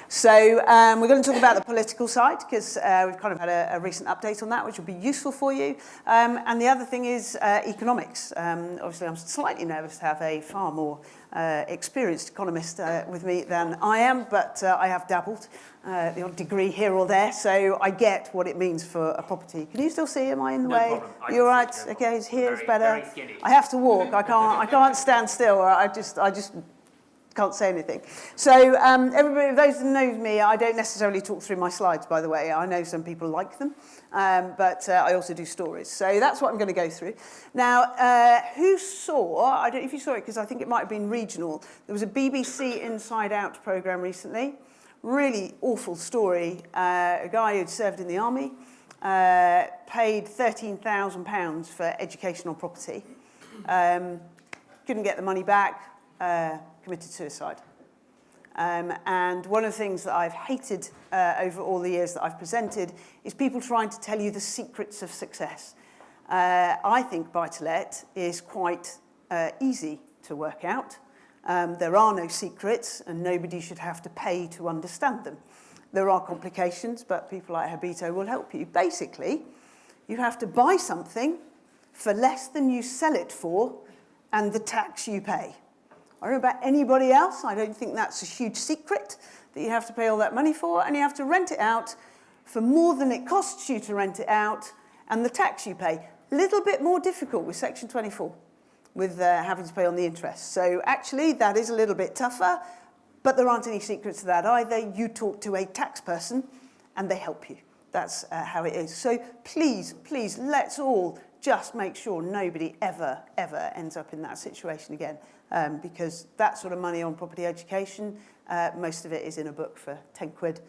So we're going to talk about the political side because we've kind of had a recent update on that, which will be useful for you. And the other thing is economics. Obviously, I'm slightly nervous to have a far more experienced economist with me than I am, but I have dabbled the odd degree here or there, so I get what it means for a property. Can you still see? Am I in the way? Problem. You're right. Okay, here's better. I have to walk. I can't stand still. I just can't say anything. So everybody, those who know me, I don't necessarily talk through my slides, by the way. I know some people like them, but I also do stories. So that's what I'm going to go through. Now, who saw, I don't know if you saw it because I think it might have been regional, there was a BBC Inside Out programme recently. Really awful story. A guy who'd served in the army, paid £13,000 for educational property, couldn't get the money back, committed suicide. And one of the things that I've hated over all the years that I've presented is people trying to tell you the secrets of success. I think buy-to-let is quite easy to work out. There are no secrets and nobody should have to pay to understand them. There are complications, but people like Habito will help you. Basically, you have to buy something for less than you sell it for and the tax you pay. I don't know about anybody else. I don't think that's a huge secret that you have to pay all that money for, and you have to rent it out for more than it costs you to rent it out and the tax you pay. A little bit more difficult with Section 24, with having to pay on the interest. So actually, that is a little bit tougher, but there aren't any secrets to that either. You talk to a tax person and they help you. That's how it is. So please, please, let's all just make sure nobody ever, ever ends up in that situation again. Because that sort of money on property education, most of it is in a book for 10 quid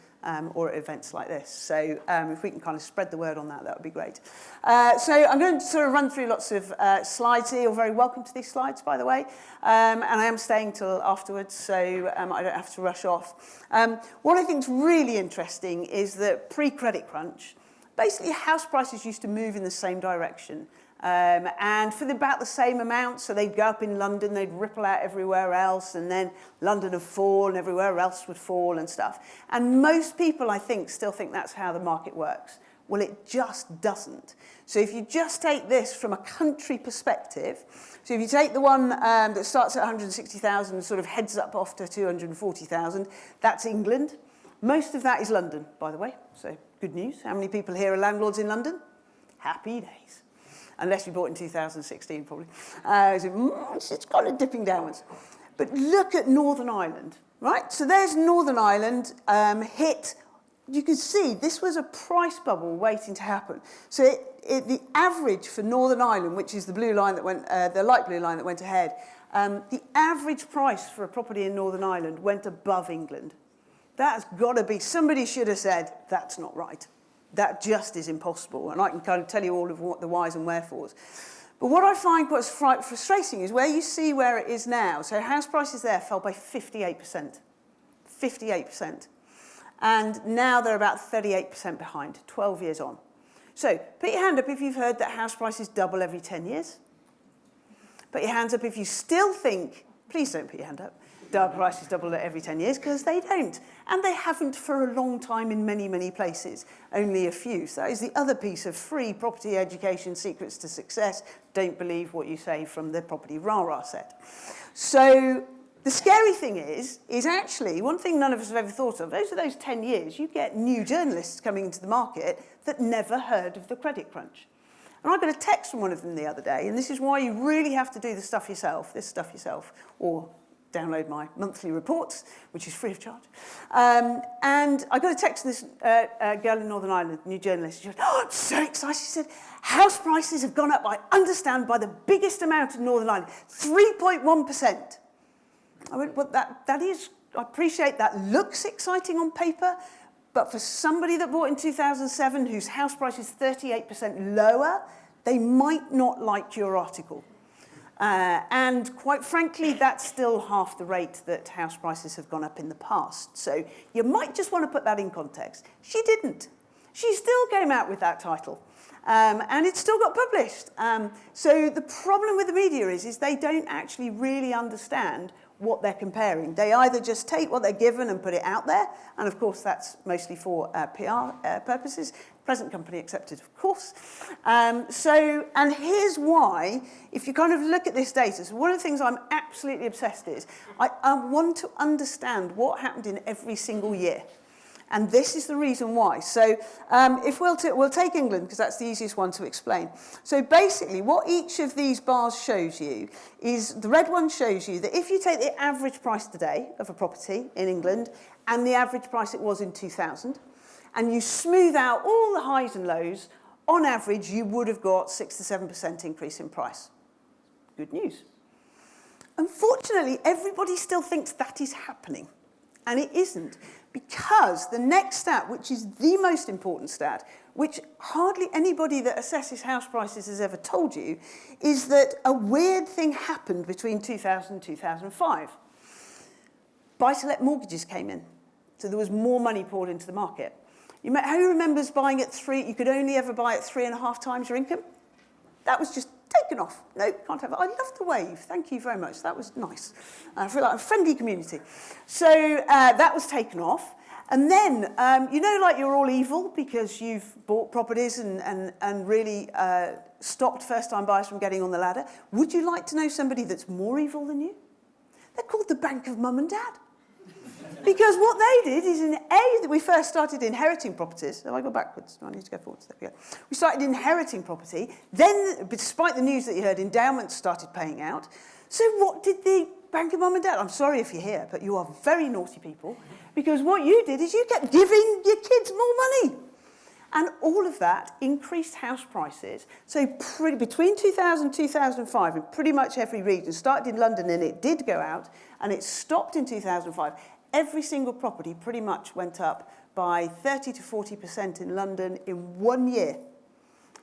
or at events like this. So if we can kind of spread the word on that, that would be great. So I'm going to sort of run through lots of slides here. You're very welcome to these slides, by the way. And I am staying till afterwards, so I don't have to rush off. What I think is really interesting is that pre-credit crunch, basically house prices used to move in the same direction. And for about the same amount, so they'd go up in London, they'd ripple out everywhere else, and then London would fall and everywhere else would fall and stuff. And most people, I think, still think that's how the market works. Well, it just doesn't. So if you just take this from a country perspective, so if you take the one that starts at 160,000 and sort of heads up off to 240,000, that's England. Most of that is London, by the way, so good news. How many people here are landlords in London? Happy days. Unless you bought in 2016, probably. It's kind of dipping downwards. But look at Northern Ireland, right? So there's Northern Ireland hit. You can see this was a price bubble waiting to happen. So the average for Northern Ireland, which is the blue line that went, the light blue line that went ahead, the average price for a property in Northern Ireland went above England. That's got to be, somebody should have said, that's not right. That just is impossible, and I can kind of tell you all of what the whys and wherefores. But what I find quite frustrating is where you see where it is now. So house prices there fell by 58%. 58%. And now they're about 38% behind, 12 years on. So put your hand up if you've heard that house prices double every 10 years. Put your hands up if you still think, please don't put your hand up, prices double every 10 years, because they don't. And they haven't for a long time in many, many places, only a few. So that is the other piece of free property education secrets to success. Don't believe what you say from the property rah-rah set. So the scary thing is actually, one thing none of us have ever thought of, over those 10 years, you get new journalists coming into the market that never heard of the credit crunch. And I got a text from one of them the other day, and this is why you really have to do this stuff yourself, or download my monthly reports, which is free of charge. And I got a text from this girl in Northern Ireland, new journalist. She went, oh, I'm so excited. She said, house prices have gone up, I understand, by the biggest amount in Northern Ireland, 3.1%. I went, well, that is, I appreciate that looks exciting on paper, but for somebody that bought in 2007 whose house price is 38% lower, they might not like your article. And quite frankly, that's still half the rate that house prices have gone up in the past. So you might just want to put that in context. She didn't. She still came out with that title. And it still got published. So the problem with the media is they don't actually really understand what they're comparing. They either just take what they're given and put it out there, and of course that's mostly for PR purposes, present company accepted, of course. And here's why, if you kind of look at this data, so one of the things I'm absolutely obsessed is, I want to understand what happened in every single year. And this is the reason why. So if we'll take England, because that's the easiest one to explain. So basically, what each of these bars shows you is, the red one shows you that if you take the average price today of a property in England and the average price it was in 2000, and you smooth out all the highs and lows, on average, you would have got 6 to 7% increase in price. Good news. Unfortunately, everybody still thinks that is happening, and it isn't. Because the next stat, which is the most important stat, which hardly anybody that assesses house prices has ever told you, is that a weird thing happened between 2000 and 2005. Buy-to-let mortgages came in, so there was more money poured into the market. Who remembers buying at you could only ever buy at 3.5 times your income? That was just taken off. No, can't have it. I love the wave. Thank you very much. That was nice. I feel like a friendly community. So that was taken off. And then, like you're all evil because you've bought properties and really stopped first-time buyers from getting on the ladder. Would you like to know somebody that's more evil than you? They're called the Bank of Mum and Dad. Because what they did is we first started inheriting properties. Oh, I go backwards. No, I need to go forwards. There we go. We started inheriting property. Then, despite the news that you heard, endowments started paying out. So what did the Bank of Mum and Dad? I'm sorry if you're here, but you are very naughty people. Because what you did is you kept giving your kids more money. And all of that increased house prices. So between 2000 and 2005, in pretty much every region, started in London and it did go out, and it stopped in 2005. Every single property pretty much went up by 30 to 40% in London in 1 year,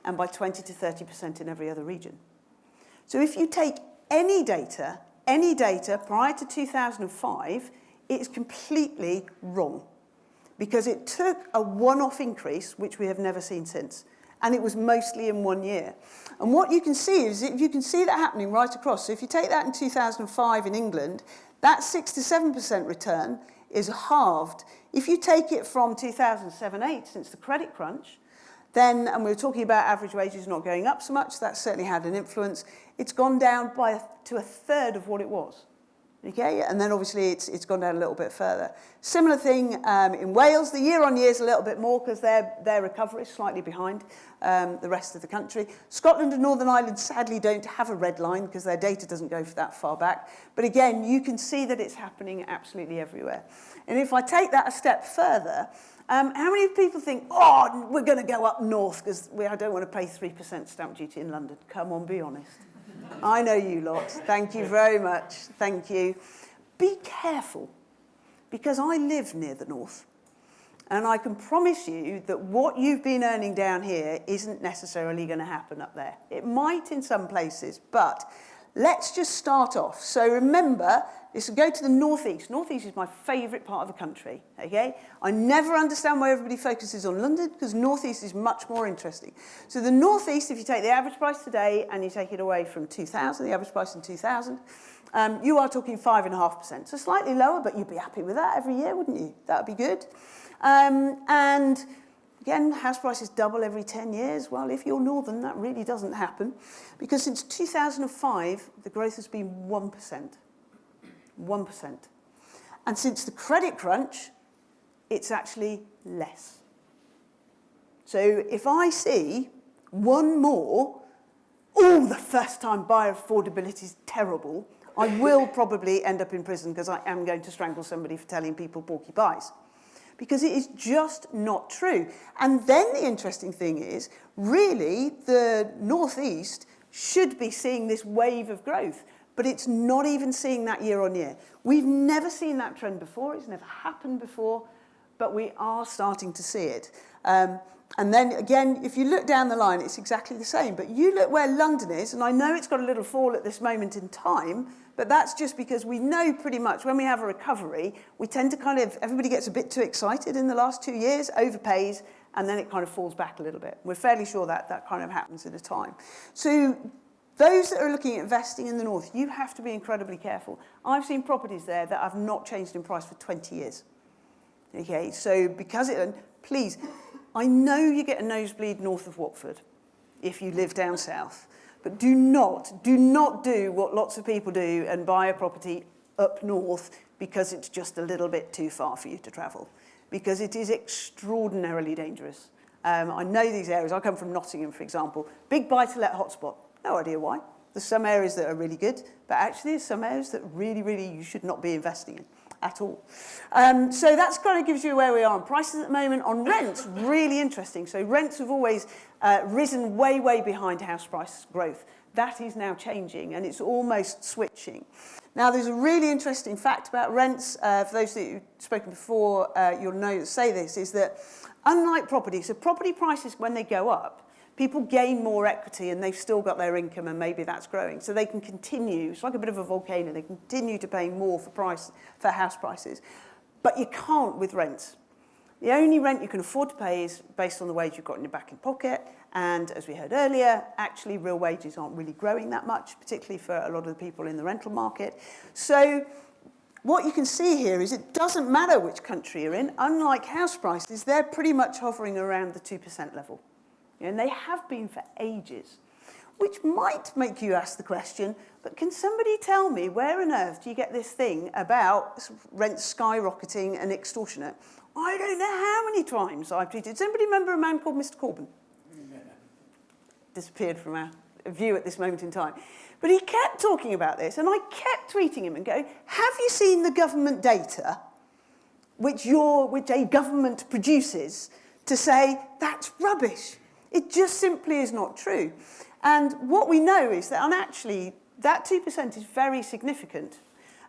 and by 20 to 30% in every other region. So if you take any data prior to 2005, it's completely wrong, because it took a one-off increase, which we have never seen since, and it was mostly in 1 year. And what you can see is, you can see that happening right across. So if you take that in 2005 in England, that 6 to 7% return is halved. If you take it from 2007-8, since the credit crunch, then, and we were talking about average wages not going up so much, that certainly had an influence, it's gone down to a third of what it was. Okay, and then obviously it's gone down a little bit further. Similar thing in Wales. The year-on-year is a little bit more because their recovery is slightly behind the rest of the country. Scotland and Northern Ireland sadly don't have a red line because their data doesn't go that far back. But again, you can see that it's happening absolutely everywhere. And if I take that a step further, how many people think, oh, we're going to go up north because I don't want to pay 3% stamp duty in London? Come on, be honest. I know you lot. Thank you very much. Thank you. Be careful, because I live near the north, and I can promise you that what you've been earning down here isn't necessarily going to happen up there. It might in some places, but let's just start off. So remember, go to the northeast. Northeast is my favourite part of the country, okay? I never understand why everybody focuses on London, because northeast is much more interesting. So the northeast, if you take the average price today and you take it away from 2000, the average price in 2000, you are talking 5.5%. So slightly lower, but you'd be happy with that every year, wouldn't you? That would be good. And again, house prices double every 10 years. Well, if you're northern, that really doesn't happen, because since 2005, the growth has been 1%. 1%. And since the credit crunch, it's actually less. So if I see one more, the first-time buyer affordability is terrible, I will probably end up in prison because I am going to strangle somebody for telling people porky pies. Because it is just not true. And then the interesting thing is, really, the northeast should be seeing this wave of growth. But it's not even seeing that year on year. We've never seen that trend before. It's never happened before, but we are starting to see it. And then again, if you look down the line, it's exactly the same. But you look where London is, and I know it's got a little fall at this moment in time, but that's just because we know pretty much when we have a recovery, we tend to everybody gets a bit too excited in the last 2 years, overpays, and then it kind of falls back a little bit. We're fairly sure that kind of happens at a time. So those that are looking at investing in the north, you have to be incredibly careful. I've seen properties there that have not changed in price for 20 years. Okay, so because please, I know you get a nosebleed north of Watford if you live down south, but do not do what lots of people do and buy a property up north because it's just a little bit too far for you to travel, because it is extraordinarily dangerous. I know these areas. I come from Nottingham, for example. Big buy-to-let hotspot. No idea why. There's some areas that are really good, but actually there's some areas that really, really you should not be investing in at all. So that's kind of gives you where we are on prices at the moment. On rents, really interesting. So rents have always risen way, way behind house price growth. That is now changing, and it's almost switching. Now, there's a really interesting fact about rents. For those that you've spoken before, you'll know that say this, is that unlike property, so property prices, when they go up, people gain more equity and they've still got their income and maybe that's growing. So they can continue, it's like a bit of a volcano, they continue to pay more for house prices. But you can't with rents. The only rent you can afford to pay is based on the wage you've got in your back pocket. And as we heard earlier, actually real wages aren't really growing that much, particularly for a lot of the people in the rental market. So what you can see here is it doesn't matter which country you're in. Unlike house prices, they're pretty much hovering around the 2% level. And they have been for ages, which might make you ask the question, but can somebody tell me where on earth do you get this thing about rents skyrocketing and extortionate? I don't know how many times I've tweeted. Does anybody remember a man called Mr. Corbyn? Yeah. Disappeared from our view at this moment in time. But he kept talking about this, and I kept tweeting him and going, have you seen the government data which a government produces to say that's rubbish? It just simply is not true. And what we know is that, and actually, that 2% is very significant.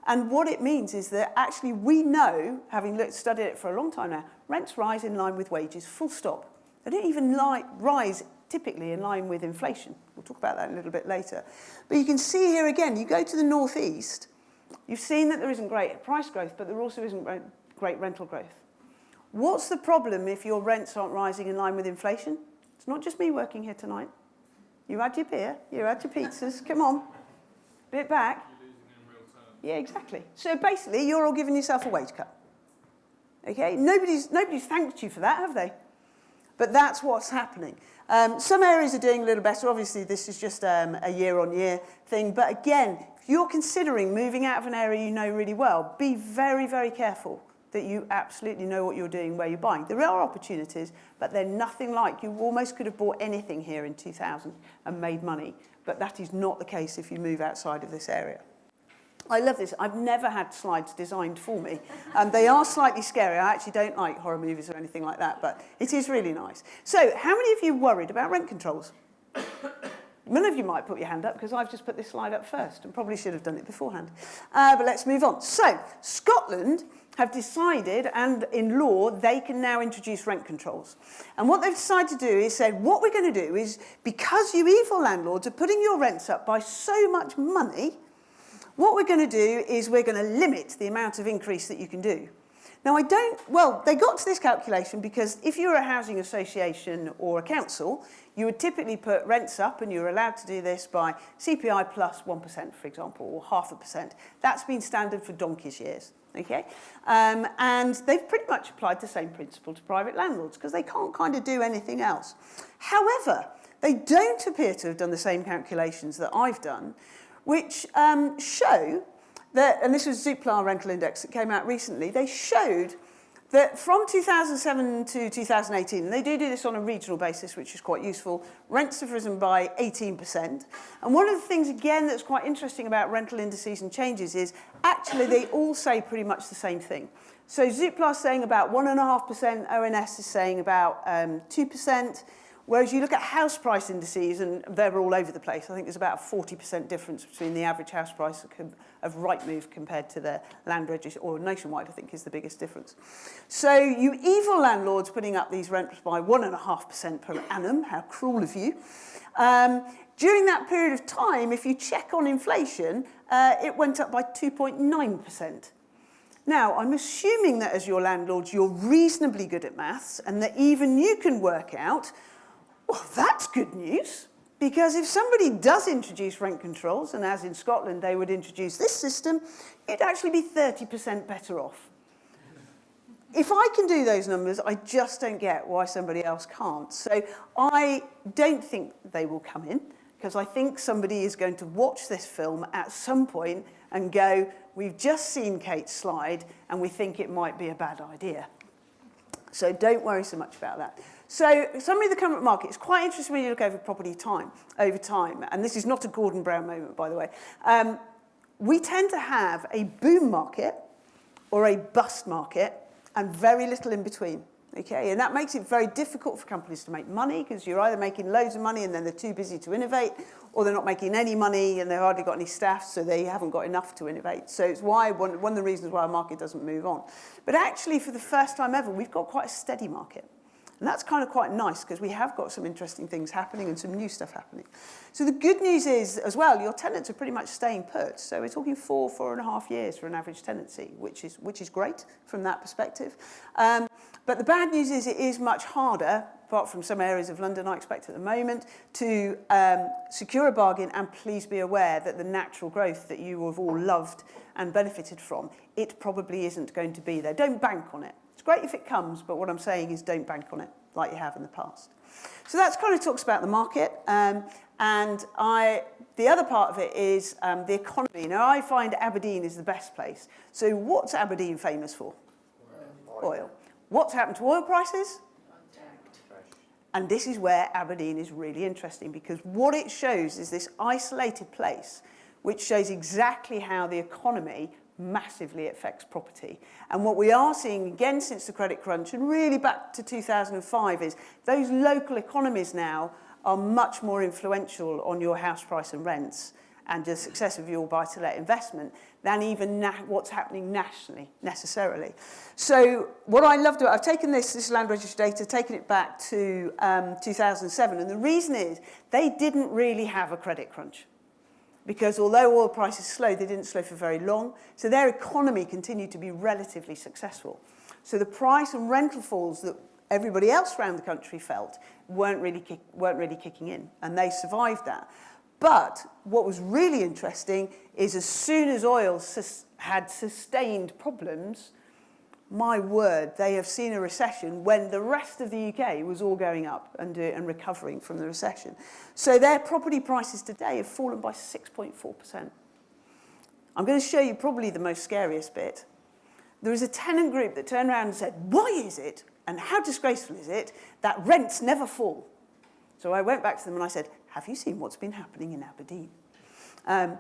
And what it means is that actually we know, having studied it for a long time now, rents rise in line with wages, full stop. They don't even rise typically in line with inflation. We'll talk about that a little bit later. But you can see here again, you go to the northeast, you've seen that there isn't great price growth, but there also isn't great rental growth. What's the problem if your rents aren't rising in line with inflation? It's not just me working here tonight. You had your beer, you had your pizzas, come on. Bit back. You're losing in real terms. Yeah, exactly. So basically, you're all giving yourself a wage cut. Okay? Nobody's thanked you for that, have they? But that's what's happening. Some areas are doing a little better. Obviously, this is just a year-on-year thing. But again, if you're considering moving out of an area you know really well, be very, very careful that you absolutely know what you're doing, where you're buying. There are opportunities, but they're nothing like. You almost could have bought anything here in 2000 and made money, but that is not the case if you move outside of this area. I love this. I've never had slides designed for me. They are slightly scary. I actually don't like horror movies or anything like that, but it is really nice. So how many of you worried about rent controls? None of you might put your hand up because I've just put this slide up first and probably should have done it beforehand. But let's move on. So Scotland have decided, and in law, they can now introduce rent controls. And what they've decided to do is said, what we're going to do is, because you evil landlords are putting your rents up by so much money, what we're going to do is we're going to limit the amount of increase that you can do. Now, they got to this calculation because if you're a housing association or a council, you would typically put rents up, and you're allowed to do this by CPI plus 1%, for example, or 0.5%. That's been standard for donkey's years. Okay, and they've pretty much applied the same principle to private landlords because they can't kind of do anything else. However, they don't appear to have done the same calculations that I've done, which show that, and this was Zoopla Rental Index that came out recently, they showed that from 2007 to 2018, and they do this on a regional basis, which is quite useful, rents have risen by 18%. And one of the things, again, that's quite interesting about rental indices and changes is actually they all say pretty much the same thing. So Zoopla is saying about 1.5%, ONS is saying about 2%, whereas you look at house price indices, and they're all over the place. I think there's about a 40% difference between the average house price of Rightmove compared to the land registry, or Nationwide, I think, is the biggest difference. So you evil landlords putting up these rents by 1.5% per annum, how cruel of you. During that period of time, if you check on inflation, it went up by 2.9%. Now, I'm assuming that as your landlords, you're reasonably good at maths, and that even you can work out, well, that's good news. Because if somebody does introduce rent controls, and as in Scotland they would introduce this system, you'd actually be 30% better off. If I can do those numbers, I just don't get why somebody else can't. So I don't think they will come in, because I think somebody is going to watch this film at some point and go, we've just seen Kate's slide, and we think it might be a bad idea. So don't worry so much about that. So summary of the current market. It's quite interesting when you look over property over time, and this is not a Gordon Brown moment, by the way. We tend to have a boom market or a bust market and very little in between. Okay, and that makes it very difficult for companies to make money, because you're either making loads of money and then they're too busy to innovate, or they're not making any money and they've hardly got any staff, so they haven't got enough to innovate. So it's why one of the reasons why our market doesn't move on. But actually, for the first time ever, we've got quite a steady market. And that's kind of quite nice, because we have got some interesting things happening and some new stuff happening. So the good news is, as well, your tenants are pretty much staying put. So we're talking 4.5 years for an average tenancy, which is great from that perspective. But the bad news is it is much harder, apart from some areas of London I expect at the moment, to secure a bargain. And please be aware that the natural growth that you have all loved and benefited from, it probably isn't going to be there. Don't bank on it. It's great if it comes, but what I'm saying is don't bank on it like you have in the past. So that's kind of talks about the market. The other part of it is the economy. Now, I find Aberdeen is the best place. So what's Aberdeen famous for? Oil. What's happened to oil prices? And this is where Aberdeen is really interesting, because what it shows is this isolated place which shows exactly how the economy massively affects property. And what we are seeing, again, since the credit crunch, and really back to 2005, is those local economies now are much more influential on your house price and rents and the success of your buy-to-let investment than even what's happening nationally, necessarily. So what I love to, I've taken this land registry data, taken it back to 2007, and the reason is they didn't really have a credit crunch. Because although oil prices slowed, they didn't slow for very long. So their economy continued to be relatively successful. So the price and rental falls that everybody else around the country felt weren't really kicking in, and they survived that. But what was really interesting is as soon as oil had sustained problems, my word, they have seen a recession when the rest of the UK was all going up and recovering from the recession. So their property prices today have fallen by 6.4%. I'm going to show you probably the most scariest bit. There is a tenant group that turned around and said, why is it, and how disgraceful is it, that rents never fall? So I went back to them and I said, have you seen what's been happening in Aberdeen?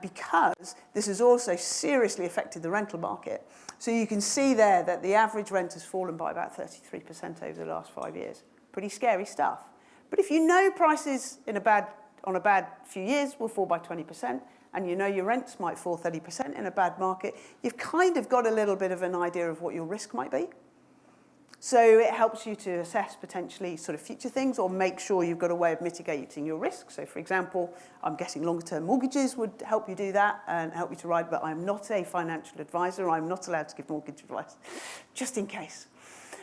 Because this has also seriously affected the rental market. So you can see there that the average rent has fallen by about 33% over the last 5 years. Pretty scary stuff. But if you know prices on a bad few years will fall by 20%, and you know your rents might fall 30% in a bad market, you've kind of got a little bit of an idea of what your risk might be. So it helps you to assess potentially sort of future things, or make sure you've got a way of mitigating your risk. So for example, I'm guessing longer-term mortgages would help you do that and help you to ride, but I'm not a financial advisor. I'm not allowed to give mortgage advice, just in case.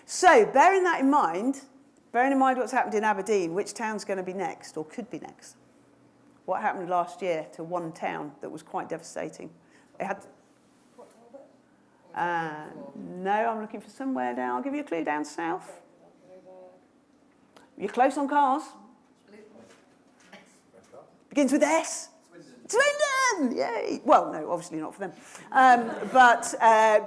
So bearing in mind what's happened in Aberdeen, which town's going to be next, or could be next? What happened last year to one town that was quite devastating? It had... no, I'm looking for somewhere down. I'll give you a clue, down south. You're close on cars. Begins with S. Swindon! Yay! Well, no, obviously not for them. But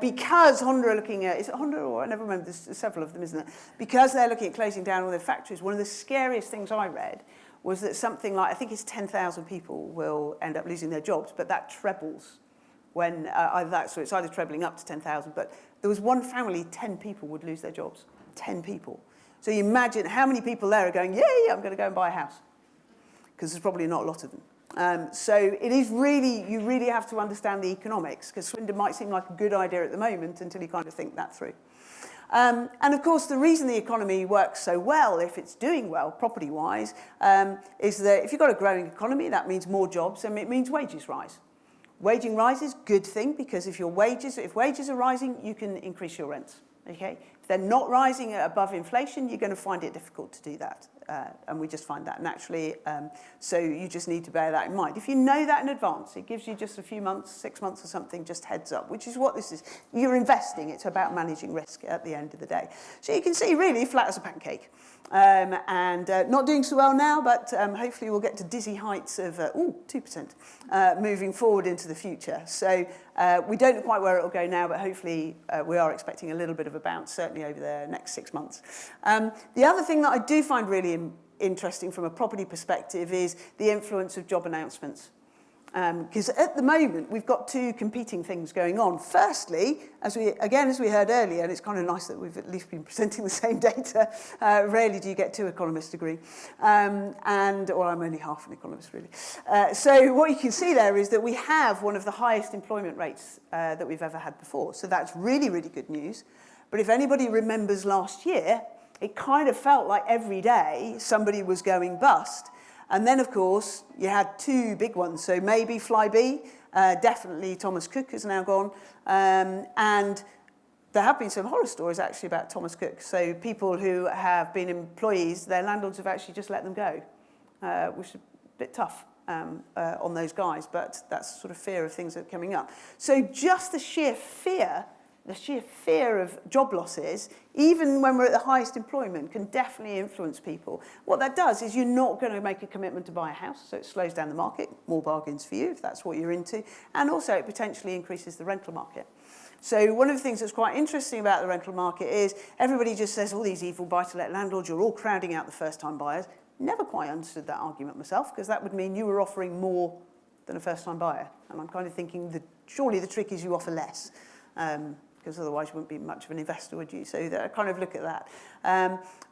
because Honda are looking at, is it Honda or, I never remember, there's several of them, isn't there? Because they're looking at closing down all their factories, one of the scariest things I read was that something like, I think it's 10,000 people will end up losing their jobs, but that trebles when, so it's either trebling up to 10,000, but there was one family, 10 people would lose their jobs. 10 people. So you imagine how many people there are going, yay, I'm going to go and buy a house. Because there's probably not a lot of them. So it is really, you really have to understand the economics, because Swindon might seem like a good idea at the moment until you kind of think that through. And of course, the reason the economy works so well, if it's doing well property-wise, is that if you've got a growing economy, that means more jobs, and it means wages rise. Waging rises, good thing, because if wages are rising, you can increase your rents. Okay? If If they're not rising at above inflation, you're going to find it difficult to do that. And we just find that naturally. So you just need to bear that in mind. If you know that in advance, it gives you just a few months, 6 months or something, just heads up, which is what this is. You're investing. It's about managing risk at the end of the day. So you can see really flat as a pancake. And not doing so well now, but hopefully we'll get to dizzy heights of 2% moving forward into the future. So we don't know quite where it will go now, but hopefully we are expecting a little bit of a bounce, certainly over the next 6 months. The other thing that I do find really interesting from a property perspective is the influence of job announcements. Because at the moment, we've got two competing things going on. Firstly, as we heard earlier, and it's kind of nice that we've at least been presenting the same data. Rarely do you get two economists agree. Or I'm only half an economist, really. So what you can see there is that we have one of the highest employment rates that we've ever had before. So that's really, really good news. But if anybody remembers last year, it kind of felt like every day somebody was going bust. And then, of course, you had two big ones. So maybe Flybe, definitely Thomas Cook has now gone. And there have been some horror stories, actually, about Thomas Cook. So people who have been employees, their landlords have actually just let them go, which is a bit tough on those guys. But that's sort of fear of things that are coming up. So just the sheer fear of job losses, even when we're at the highest employment, can definitely influence people. What that does is you're not going to make a commitment to buy a house, so it slows down the market, more bargains for you if that's what you're into, and also it potentially increases the rental market. So one of the things that's quite interesting about the rental market is everybody just says, all these evil buy-to-let landlords, you're all crowding out the first-time buyers. Never quite understood that argument myself, because that would mean you were offering more than a first-time buyer. And I'm kind of thinking that surely the trick is you offer less. Because otherwise you wouldn't be much of an investor, would you? So I kind of look at that.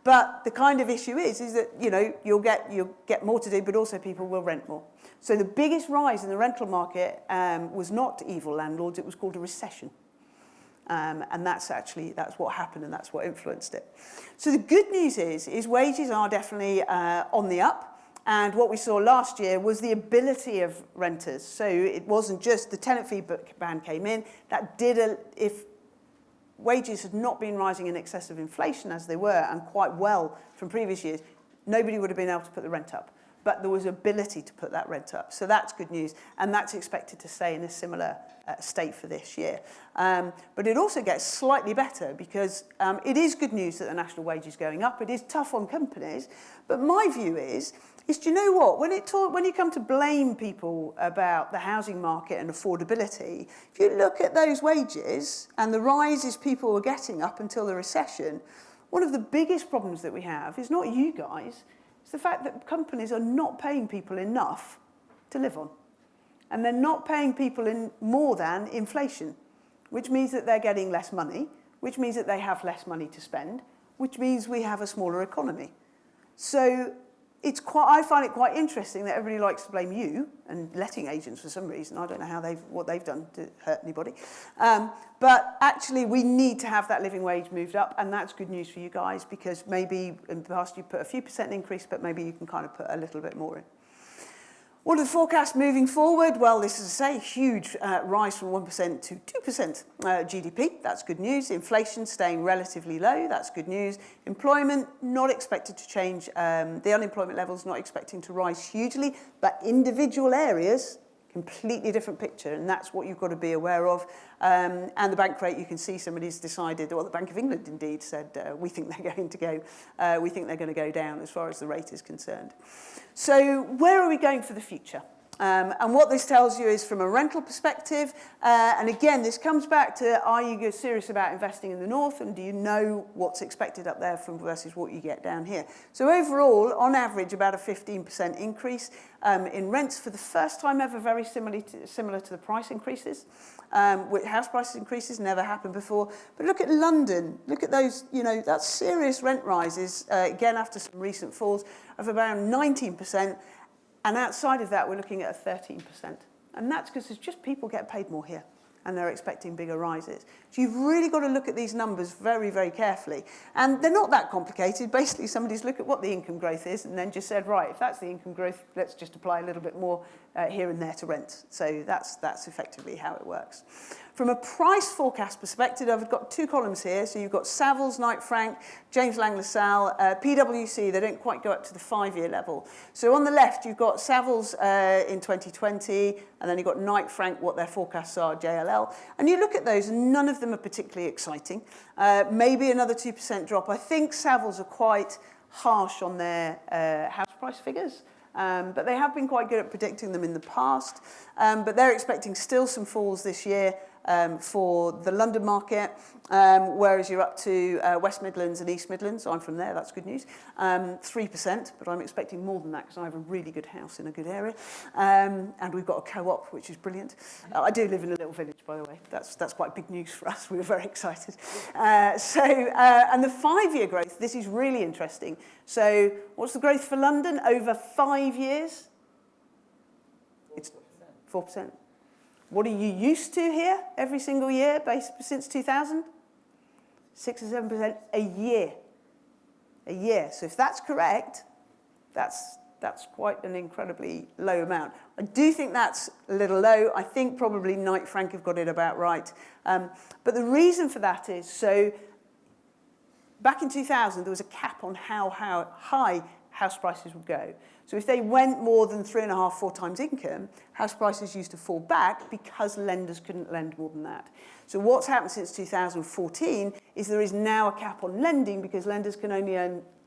But the kind of issue is that, you know, you'll get more to do, but also people will rent more. So the biggest rise in the rental market was not evil landlords, it was called a recession. And that's what happened, and that's what influenced it. So the good news is wages are definitely on the up. And what we saw last year was the ability of renters. So it wasn't just the tenant fee ban came in. That did, if wages had not been rising in excess of inflation as they were, and quite well from previous years, nobody would have been able to put the rent up. But there was ability to put that rent up. So that's good news. And that's expected to stay in a similar state for this year. But it also gets slightly better because it is good news that the national wage is going up. It is tough on companies. But my view is do you know what? When you come to blame people about the housing market and affordability, if you look at those wages and the rises people were getting up until the recession, one of the biggest problems that we have is not you guys, it's the fact that companies are not paying people enough to live on. And they're not paying people in more than inflation, which means that they're getting less money, which means that they have less money to spend, which means we have a smaller economy. So I find it quite interesting that everybody likes to blame you and letting agents for some reason. I don't know what they've done to hurt anybody. But actually, we need to have that living wage moved up, and that's good news for you guys because maybe in the past you put a few % increase, but maybe you can kind of put a little bit more in. What are the forecasts moving forward? Well, this is a huge rise from 1% to 2% GDP. That's good news. Inflation staying relatively low. That's good news. Employment not expected to change. The unemployment levels not expecting to rise hugely, but individual areas, completely different picture, and that's what you've got to be aware of. And the bank rate, you can see somebody's decided, or the Bank of England indeed said, we think they're going to go down as far as the rate is concerned. So where are we going for the future? And what this tells you is from a rental perspective, and again, this comes back to, are you serious about investing in the north, and do you know what's expected up there from versus what you get down here? So overall, on average, about a 15% increase in rents for the first time ever, very similar to the price increases. House price increases never happened before. But look at London. Look at those, that's serious rent rises, again, after some recent falls, of around 19%. And outside of that, we're looking at a 13%. And that's because it's just people get paid more here, and they're expecting bigger rises. So you've really got to look at these numbers very, very carefully. And they're not that complicated. Basically, somebody's looked at what the income growth is and then just said, right, if that's the income growth, let's just apply a little bit more here and there to rent. So that's effectively how it works. From a price forecast perspective, I've got two columns here. So you've got Savills, Knight Frank, James Lang LaSalle, PwC. They don't quite go up to the 5-year level. So on the left, you've got Savills in 2020, and then you've got Knight Frank, what their forecasts are, JLL. And you look at those, and none of them are particularly exciting. Maybe another 2% drop. I think Savills are quite harsh on their house price figures. But they have been quite good at predicting them in the past. But they're expecting still some falls this year for the London market, whereas you're up to West Midlands and East Midlands. I'm from there, that's good news. 3%, but I'm expecting more than that because I have a really good house in a good area. And we've got a co-op, which is brilliant. I do live in a little village, by the way. That's quite big news for us. We were very excited. And the 5-year growth, this is really interesting. So what's the growth for London over 5 years? It's 4%. What are you used to here every single year since 2000? 6 or 7% a year. A year. So if that's correct, that's quite an incredibly low amount. I do think that's a little low. I think probably Knight Frank have got it about right. But the reason for that is, so back in 2000, there was a cap on how high house prices would go. So if they went more than 3.5, 4 times income, house prices used to fall back because lenders couldn't lend more than that. So what's happened since 2014 is there is now a cap on lending because lenders can only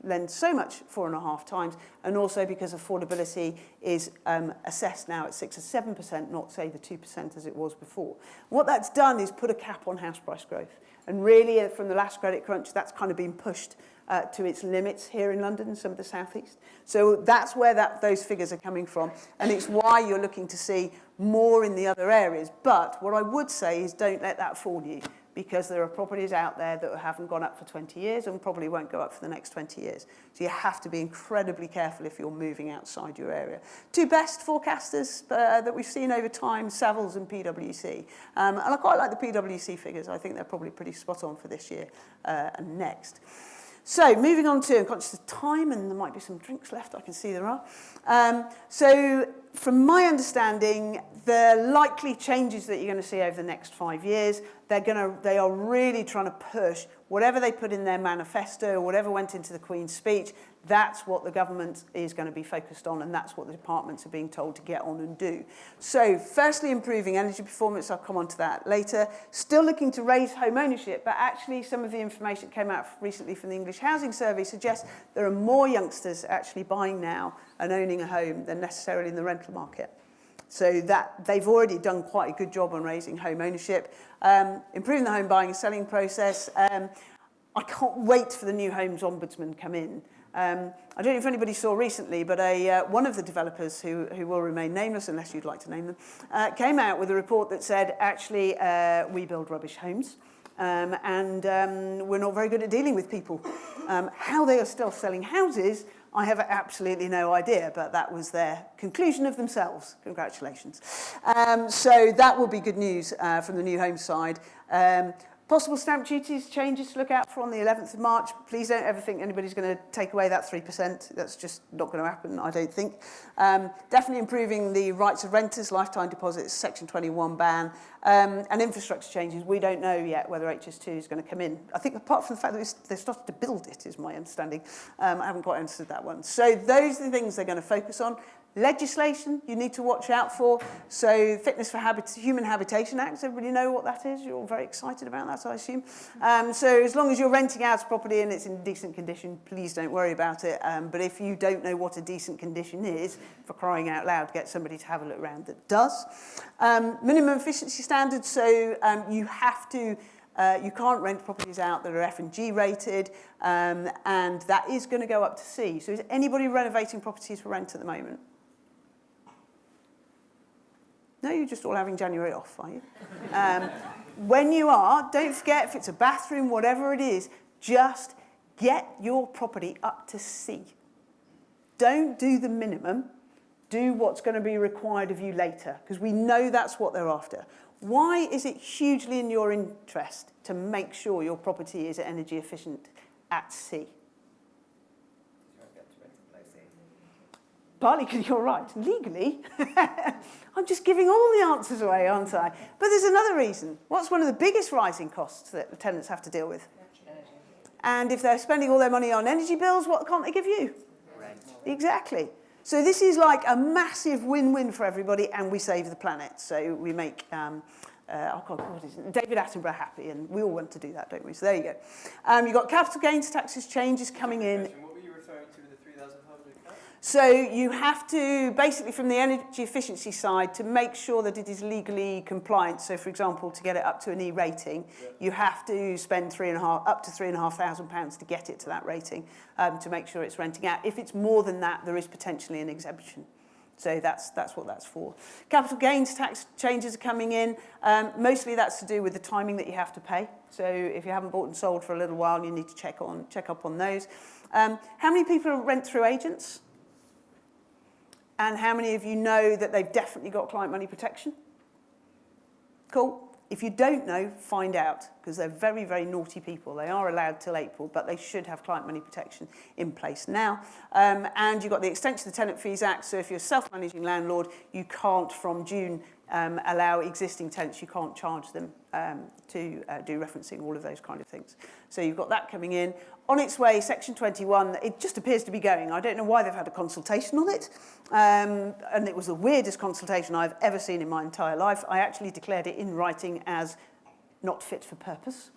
lend so much 4.5 times, and also because affordability is assessed now at 6 or 7%, not say the 2% as it was before. What that's done is put a cap on house price growth. And really, from the last credit crunch, that's kind of been pushed to its limits here in London and some of the southeast. So that's where those figures are coming from, and it's why you're looking to see more in the other areas. But what I would say is don't let that fool you, because there are properties out there that haven't gone up for 20 years and probably won't go up for the next 20 years. So you have to be incredibly careful if you're moving outside your area. Two best forecasters that we've seen over time, Savills and PwC. And I quite like the PwC figures. I think they're probably pretty spot on for this year and next. So moving on to, I'm conscious of time, and there might be some drinks left. I can see there are. So from my understanding, the likely changes that you're going to see over the next 5 years, they are really trying to push whatever they put in their manifesto, whatever went into the Queen's speech. That's what the government is going to be focused on, and that's what the departments are being told to get on and do. So firstly, improving energy performance. I'll come on to that later. Still looking to raise home ownership, but actually some of the information that came out recently from the English Housing Survey suggests there are more youngsters actually buying now and owning a home than necessarily in the rental market. So that they've already done quite a good job on raising home ownership, improving the home buying and selling process. I can't wait for the new Homes Ombudsman to come in. I don't know if anybody saw recently, but one of the developers, who will remain nameless unless you'd like to name them, came out with a report that said, actually, we build rubbish homes, and we're not very good at dealing with people. How they are still selling houses, I have absolutely no idea, but that was their conclusion of themselves. Congratulations. So that will be good news from the new home side. Possible stamp duties changes to look out for on the 11th of March. Please don't ever think anybody's going to take away that 3%. That's just not going to happen, I don't think. Definitely improving the rights of renters, lifetime deposits, Section 21 ban, and infrastructure changes. We don't know yet whether HS2 is going to come in. I think apart from the fact that they've started to build it, is my understanding. I haven't quite understood that one. So those are the things they're going to focus on. Legislation you need to watch out for. So Fitness for Human Habitation Act, everybody know what that is? You're all very excited about that, I assume. So as long as you're renting out a property and it's in decent condition, please don't worry about it. But if you don't know what a decent condition is, for crying out loud, get somebody to have a look around that does. Minimum efficiency standards, so you have to you can't rent properties out that are F&G rated, and that is going to go up to C. So is anybody renovating properties for rent at the moment? No, you're just all having January off, are you? When you are, don't forget, if it's a bathroom, whatever it is, just get your property up to C. Don't do the minimum. Do what's going to be required of you later, because we know that's what they're after. Why is it hugely in your interest to make sure your property is energy efficient at C? partly because you're right. Legally, I'm just giving all the answers away, aren't I? But there's another reason. What's one of the biggest rising costs that the tenants have to deal with? And if they're spending all their money on energy bills, what can't they give you? Rent. Exactly. So this is like a massive win-win for everybody, and we save the planet. So we make David Attenborough happy, and we all want to do that, don't we? So there you go. You've got capital gains taxes changes coming in. What were you referring to with the 3,500 cut? So you have to, basically from the energy efficiency side, to make sure that it is legally compliant. So for example, to get it up to an E rating, you have to spend up to £3,500 to get it to that rating, to make sure it's renting out. If it's more than that, there is potentially an exemption. So that's what that's for. Capital gains tax changes are coming in. Mostly that's to do with the timing that you have to pay. So if you haven't bought and sold for a little while, you need to check up on those. How many people rent through agents? And how many of you know that they've definitely got client money protection? Cool. If you don't know, find out, because they're very, very naughty people. They are allowed till April, but they should have client money protection in place now. And you've got the Extension of the Tenant Fees Act, so if you're a self-managing landlord, you can't, from June, allow existing tenants, you can't charge them to do referencing, all of those kind of things. So you've got that coming in. On its way, Section 21, it just appears to be going. I don't know why they've had a consultation on it. And it was the weirdest consultation I've ever seen in my entire life. I actually declared it in writing as not fit for purpose.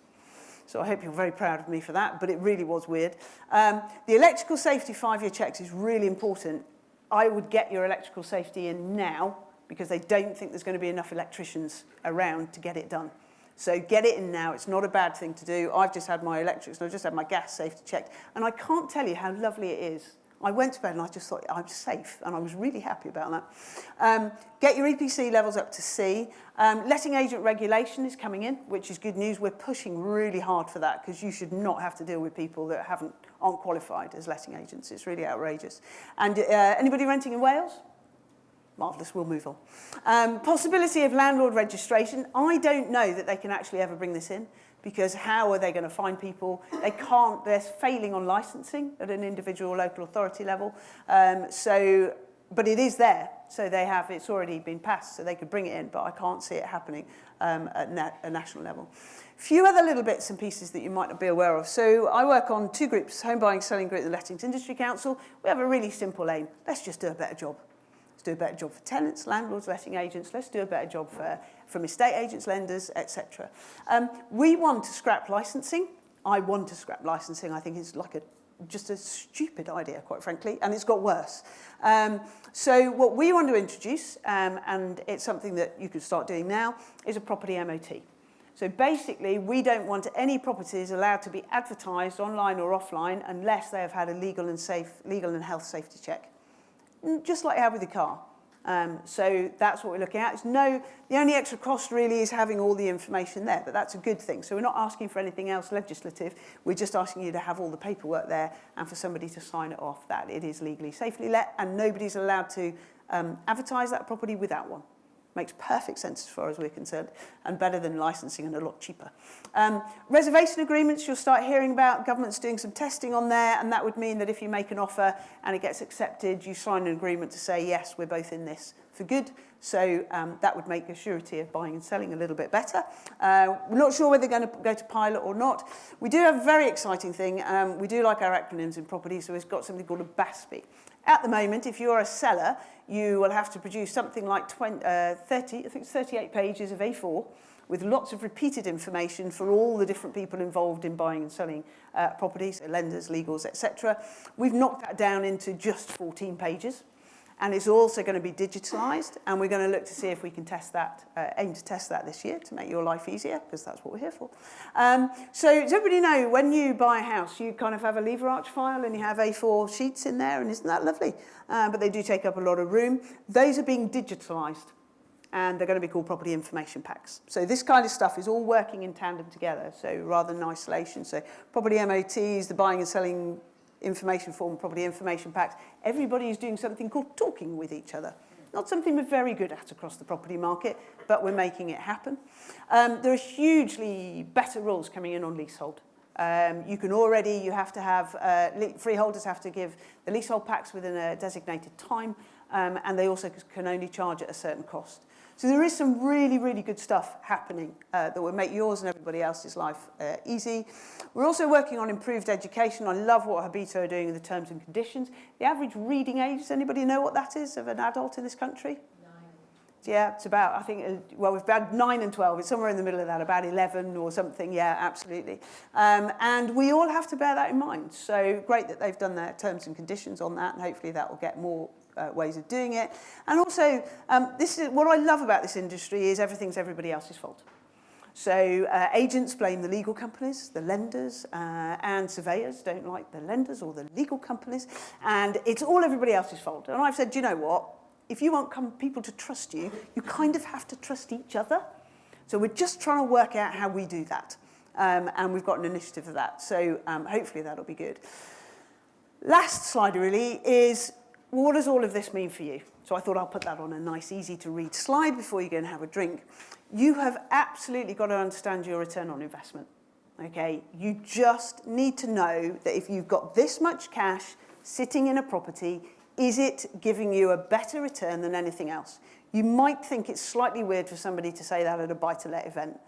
So I hope you're very proud of me for that, but it really was weird. The electrical safety 5-year checks is really important. I would get your electrical safety in now, because they don't think there's going to be enough electricians around to get it done. So get it in now. It's not a bad thing to do. I've just had my electrics and I've just had my gas safety checked. And I can't tell you how lovely it is. I went to bed and I just thought I'm safe, and I was really happy about that. Get your EPC levels up to C. Letting agent regulation is coming in, which is good news. We're pushing really hard for that, because you should not have to deal with people that aren't qualified as letting agents. It's really outrageous. And anybody renting in Wales? Marvellous, we'll move on. Possibility of landlord registration. I don't know that they can actually ever bring this in, because how are they going to find people? They can't, they're failing on licensing at an individual local authority level. But it is there, so it's already been passed, so they could bring it in, but I can't see it happening at a national level. Few other little bits and pieces that you might not be aware of. So I work on 2 groups, Home Buying Selling Group and the Lettings Industry Council. We have a really simple aim. Let's just do a better job. Let's do a better job for tenants, landlords, letting agents. Let's do a better job from estate agents, lenders, etc. We want to scrap licensing. I want to scrap licensing. I think it's like just a stupid idea, quite frankly, and it's got worse. So what we want to introduce, and it's something that you can start doing now, is a property MOT. So basically, we don't want any properties allowed to be advertised online or offline unless they have had a legal and health safety check, just like you have with your car. So that's what we're looking at. The only extra cost really is having all the information there, but that's a good thing. So we're not asking for anything else legislative. We're just asking you to have all the paperwork there and for somebody to sign it off that it is legally safely let, and nobody's allowed to advertise that property without one. Makes perfect sense as far as we're concerned, and better than licensing and a lot cheaper. Reservation agreements, you'll start hearing about. Government's doing some testing on there, and that would mean that if you make an offer and it gets accepted, you sign an agreement to say, yes, we're both in this for good. So that would make the surety of buying and selling a little bit better. We're not sure whether they're going to go to pilot or not. We do have a very exciting thing. We do like our acronyms in property, so we've got something called a BASPI. At the moment, if you're a seller, you will have to produce something like 38 pages of A4 with lots of repeated information for all the different people involved in buying and selling properties, lenders, legals, etc. We've knocked that down into just 14 pages. And it's also going to be digitalised, and we're going to look to see if we can test that, aim to test that this year to make your life easier, because that's what we're here for. So does everybody know when you buy a house, you kind of have a lever arch file and you have A4 sheets in there, and isn't that lovely? But they do take up a lot of room. Those are being digitalised, and they're going to be called property information packs. So this kind of stuff is all working in tandem together, so rather than in isolation. So property MOTs, the buying and selling information form, property information packs, everybody is doing something called talking with each other. Not something we're very good at across the property market, but we're making it happen. There are hugely better rules coming in on leasehold. You have to have, freeholders have to give the leasehold packs within a designated time, and they also can only charge at a certain cost. So there is some really, really good stuff happening that will make yours and everybody else's life easy. We're also working on improved education. I love what Habito are doing in the terms and conditions. The average reading age, does anybody know what that is of an adult in this country? 9. Yeah, it's about, I think, well, we've had 9 and 12. It's somewhere in the middle of that, about 11 or something. Yeah, absolutely. And we all have to bear that in mind. So great that they've done their terms and conditions on that, and hopefully that will get more ways of doing it. And also, this is what I love about this industry is everything's everybody else's fault. So agents blame the legal companies, the lenders, and surveyors don't like the lenders or the legal companies, and it's all everybody else's fault. And I've said, do you know what? If you want people to trust you, you kind of have to trust each other. So we're just trying to work out how we do that. And we've got an initiative for that. So hopefully that'll be good. Last slide really is, what does all of this mean for you? So I thought I'll put that on a nice, easy-to-read slide before you go and have a drink. You have absolutely got to understand your return on investment, okay? You just need to know that if you've got this much cash sitting in a property, is it giving you a better return than anything else? You might think it's slightly weird for somebody to say that at a buy-to-let event,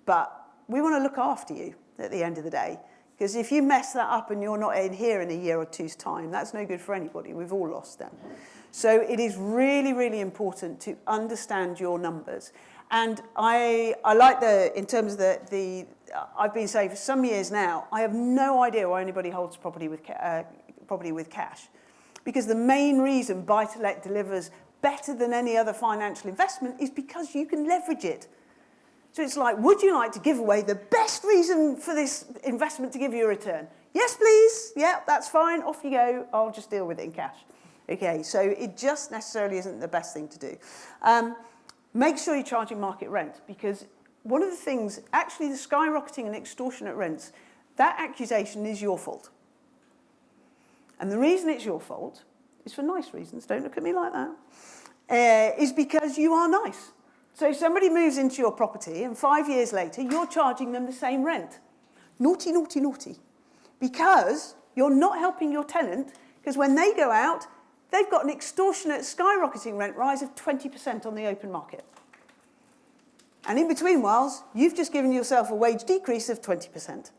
but we want to look after you at the end of the day. Because if you mess that up and you're not in here in a year or two's time, that's no good for anybody. We've all lost them. So it is really, really important to understand your numbers. And I like in terms of I've been saying for some years now, I have no idea why anybody holds property with cash. Because the main reason buy-to-let delivers better than any other financial investment is because you can leverage it. So it's like, would you like to give away the best reason for this investment to give you a return? Yes, please. Yeah, that's fine. Off you go. I'll just deal with it in cash. Okay, so it just necessarily isn't the best thing to do. Make sure you're charging market rent, because one of the things, actually the skyrocketing and extortionate rents, that accusation is your fault. And the reason it's your fault is for nice reasons. Don't look at me like that. Is because you are nice. So somebody moves into your property and 5 years later, you're charging them the same rent. Naughty, naughty, naughty. Because you're not helping your tenant, because when they go out, they've got an extortionate skyrocketing rent rise of 20% on the open market. And in between whiles, you've just given yourself a wage decrease of 20%.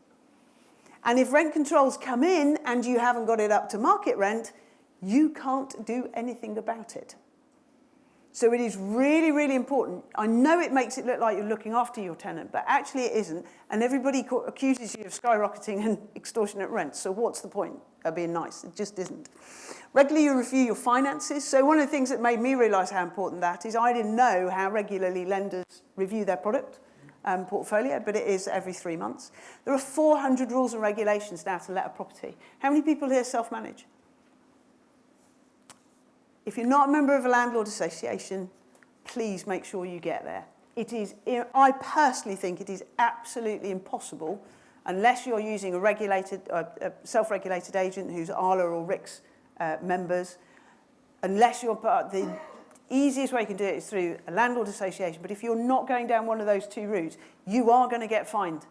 And if rent controls come in and you haven't got it up to market rent, you can't do anything about it. So it is really, really important. I know it makes it look like you're looking after your tenant, but actually it isn't. And everybody accuses you of skyrocketing and extortionate rents. So what's the point of being nice? It just isn't. Regularly you review your finances. So one of the things that made me realise how important that is, I didn't know how regularly lenders review their product portfolio, but it is every 3 months. There are 400 rules and regulations now to let a property. How many people here self-manage? If you're not a member of a landlord association, please make sure you get there. I personally think it is absolutely impossible, unless you're using a self-regulated agent who's ALA or RICS members, unless you're part, the easiest way you can do it is through a landlord association. But if you're not going down one of those two routes, you are going to get fined.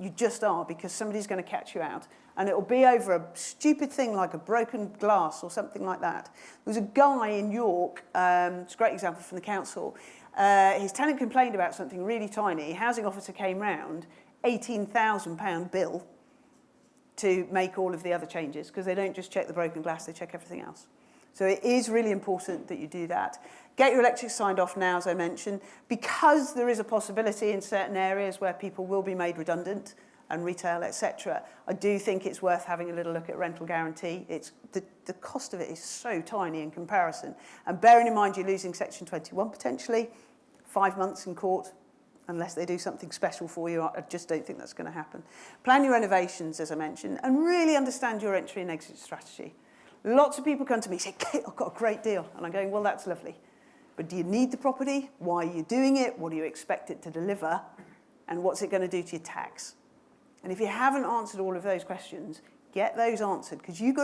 You just are, because somebody's going to catch you out. And it'll be over a stupid thing like a broken glass or something like that. There was a guy in York, it's a great example from the council, his tenant complained about something really tiny. Housing officer came round, £18,000 bill to make all of the other changes, because they don't just check the broken glass, they check everything else. So it is really important that you do that. Get your electric signed off now, as I mentioned, because there is a possibility in certain areas where people will be made redundant, and retail, etc. I do think it's worth having a little look at rental guarantee. The cost of it is so tiny in comparison. And bearing in mind you're losing Section 21 potentially, 5 months in court, unless they do something special for you. I just don't think that's going to happen. Plan your renovations, as I mentioned, and really understand your entry and exit strategy. Lots of people come to me and say, Kate, I've got a great deal. And I'm going, well, that's lovely. But do you need the property? Why are you doing it? What do you expect it to deliver? And what's it going to do to your tax? And if you haven't answered all of those questions, get those answered, because you've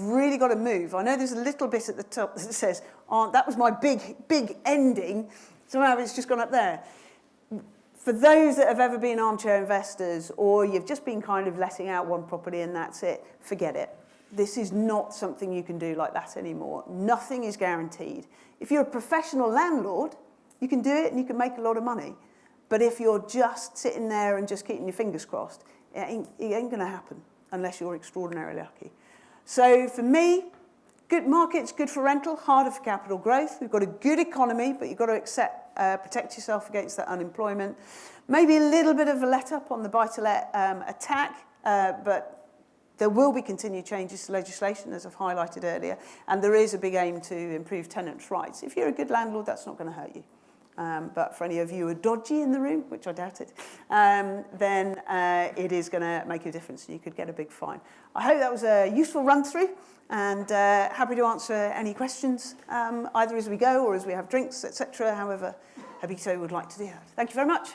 really got to move. I know there's a little bit at the top that says, that was my big ending. Somehow it's just gone up there. For those that have ever been armchair investors, or you've just been kind of letting out one property and that's it, forget it. This is not something you can do like that anymore. Nothing is guaranteed. If you're a professional landlord, you can do it and you can make a lot of money. But if you're just sitting there and just keeping your fingers crossed, it ain't going to happen unless you're extraordinarily lucky. So for me, good market's good for rental, harder for capital growth. We've got a good economy, but you've got to protect yourself against that unemployment. Maybe a little bit of a let-up on the buy-to-let attack, but there will be continued changes to legislation, as I've highlighted earlier, and there is a big aim to improve tenants' rights. If you're a good landlord, that's not going to hurt you. But for any of you who are dodgy in the room, which I doubt it, then it is going to make a difference and you could get a big fine. I hope that was a useful run-through and happy to answer any questions either as we go or as we have drinks, etc., however Habito would like to do that. Thank you very much.